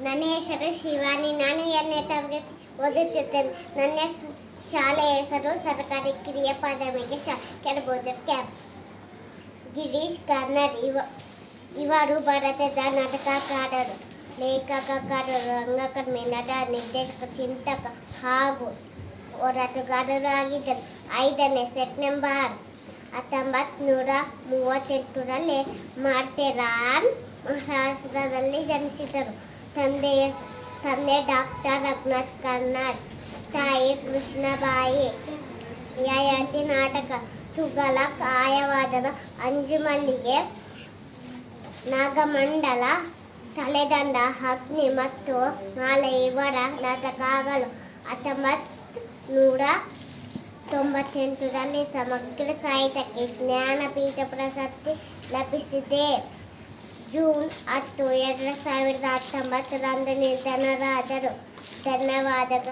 ನನ್ನ ಹೆಸರು ಶಿವಾನಿ. ನಾನು 2ನೇ ತರಗತಿ ಓದುತ್ತಿದ್ದೇನೆ. ನನ್ನ ಶಾಲೆಯ ಹೆಸರು ಸರ್ಕಾರಿ ಕಿರಿಯ ಪ್ರಾಥಮಿಕ ಕೆರಬೋದೂರು ಕ್ಯಾಂಪ್. ಗಿರೀಶ್ ಕಾರ್ನಾಡ್ ಇವರು ಭಾರತದ ನಾಟಕಕಾರರು, ಲೇಖಕಕಾರರು, ರಂಗಕರ್ಮಿ, ನಟ, ನಿರ್ದೇಶಕ, ಚಿಂತಕ ಹಾಗೂ ಹೋರಾಟಗಾರರು ಆಗಿದ್ದರು. 5ನೇ ಸೆಪ್ಟೆಂಬರ್ 1938ರಲ್ಲಿ ಮಾಥೇರಾನ್, ಮಹಾರಾಷ್ಟ್ರದಲ್ಲಿ ಜನಿಸಿದರು. ತಂದೆ ಡಾಕ್ಟರ್ ರಘುನಾಥ್ ಕಾರ್ನಾಡ್, ತಾಯಿ ಕೃಷ್ಣಬಾಯಿ. ಯಯಾತಿ ನಾಟಕ, ತುಘಲಕ್, ಆಯವಾದನ, ಅಂಜುಮಲ್ಲಿಗೆ, ನಾಗಮಂಡಲ, ತಲೆದಂಡ, ಅಗ್ನಿ ಮತ್ತು ಮಾಲೆ ಇವರ ನಾಟಕಗಳು. 1998ರಲ್ಲಿ ಸಮಗ್ರ ಸಾಹಿತ್ಯಕ್ಕೆ ಜ್ಞಾನಪೀಠ ಪ್ರಶಸ್ತಿ ಲಭಿಸಿದೆ. ಜೂನ್ 10, 2019ರಂದು ನಿಧನರಾದರು. ಧನ್ಯವಾದಗಳು.